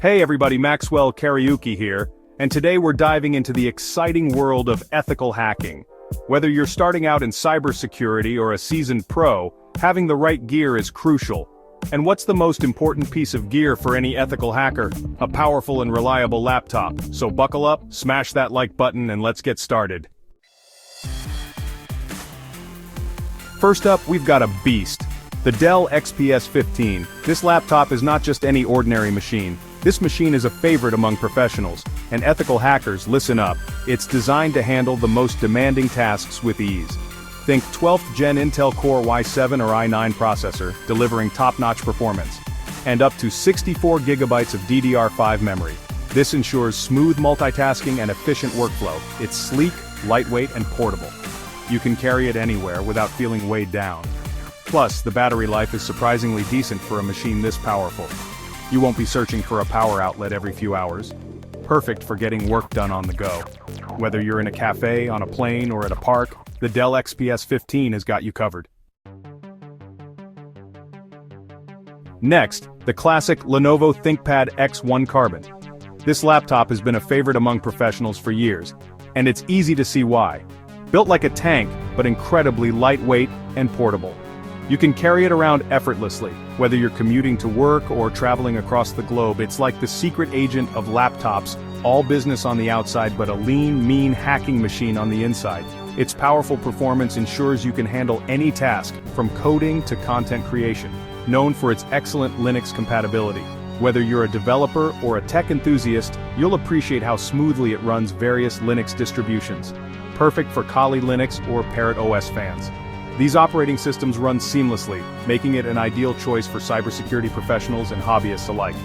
Hey everybody, Maxwell Karaoke here, and today we're diving into the exciting world of ethical hacking. Whether you're starting out in cybersecurity or a seasoned pro, having the right gear is crucial. And what's the most important piece of gear for any ethical hacker? A powerful and reliable laptop. So buckle up, smash that like button, and let's get started. First up, we've got a beast. The Dell XPS 15. This laptop is not just any ordinary machine. This machine is a favorite among professionals, and ethical hackers, listen up. It's designed to handle the most demanding tasks with ease. Think 12th Gen Intel Core i7 or i9 processor, delivering top-notch performance. And up to 64 GB of DDR5 memory. This ensures smooth multitasking and efficient workflow. It's sleek, lightweight, and portable. You can carry it anywhere without feeling weighed down. Plus, the battery life is surprisingly decent for a machine this powerful. You won't be searching for a power outlet every few hours. Perfect for getting work done on the go. Whether you're in a cafe, on a plane, or at a park, the Dell XPS 15 has got you covered. Next, the classic Lenovo ThinkPad X1 Carbon. This laptop has been a favorite among professionals for years, and it's easy to see why. Built like a tank, but incredibly lightweight and portable. You can carry it around effortlessly, whether you're commuting to work or traveling across the globe. It's like the secret agent of laptops, all business on the outside but a lean, mean hacking machine on the inside. Its powerful performance ensures you can handle any task, from coding to content creation. Known for its excellent Linux compatibility. Whether you're a developer or a tech enthusiast, you'll appreciate how smoothly it runs various Linux distributions. Perfect for Kali Linux or Parrot OS fans. These operating systems run seamlessly, making it an ideal choice for cybersecurity professionals and hobbyists alike.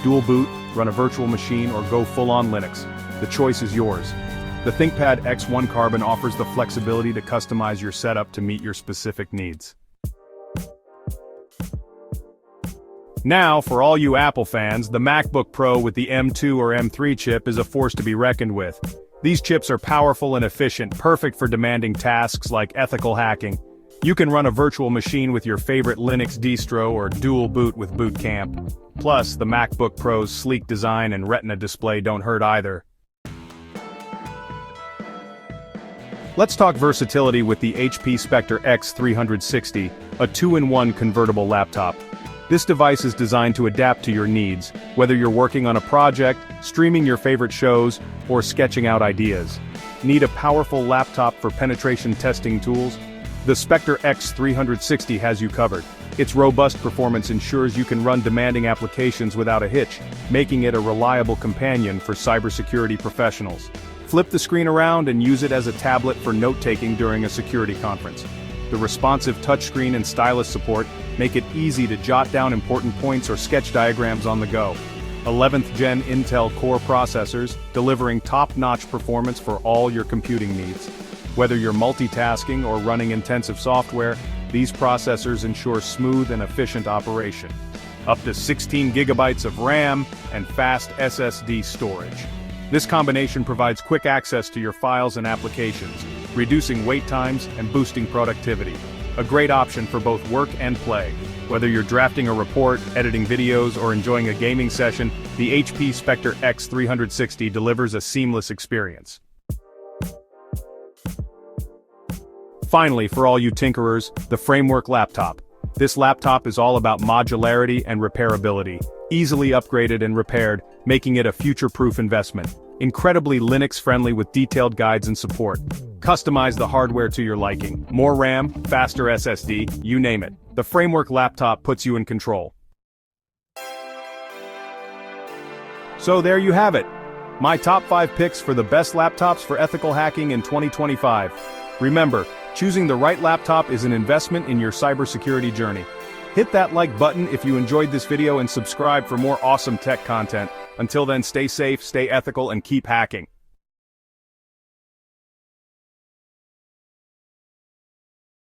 Dual boot, run a virtual machine, or go full-on Linux. The choice is yours. The ThinkPad X1 Carbon offers the flexibility to customize your setup to meet your specific needs. Now, for all you Apple fans, the MacBook Pro with the M2 or M3 chip is a force to be reckoned with. These chips are powerful and efficient, perfect for demanding tasks like ethical hacking. You can run a virtual machine with your favorite Linux distro or dual boot with Boot Camp. Plus, the MacBook Pro's sleek design and Retina display don't hurt either. Let's talk versatility with the HP Spectre X360, a 2-in-1 convertible laptop. This device is designed to adapt to your needs, whether you're working on a project, streaming your favorite shows, or sketching out ideas. Need a powerful laptop for penetration testing tools? The Spectre X360 has you covered. Its robust performance ensures you can run demanding applications without a hitch, making it a reliable companion for cybersecurity professionals. Flip the screen around and use it as a tablet for note-taking during a security conference. The responsive touchscreen and stylus support make it easy to jot down important points or sketch diagrams on the go. 11th Gen Intel Core processors, delivering top-notch performance for all your computing needs. Whether you're multitasking or running intensive software, these processors ensure smooth and efficient operation. Up to 16 GB of RAM and fast SSD storage. This combination provides quick access to your files and applications, reducing wait times and boosting productivity. A great option for both work and play. Whether you're drafting a report, editing videos, or enjoying a gaming session, the HP Spectre X360 delivers a seamless experience. Finally, for all you tinkerers, the Framework laptop. This laptop is all about modularity and repairability, easily upgraded and repaired, making it a future-proof investment. Incredibly Linux-friendly with detailed guides and support. Customize the hardware to your liking. More RAM, faster SSD, you name it. The Framework laptop puts you in control. So there you have it. My top 5 picks for the best laptops for ethical hacking in 2025. Remember, choosing the right laptop is an investment in your cybersecurity journey. Hit that like button if you enjoyed this video and subscribe for more awesome tech content. Until then, stay safe, stay ethical, and keep hacking.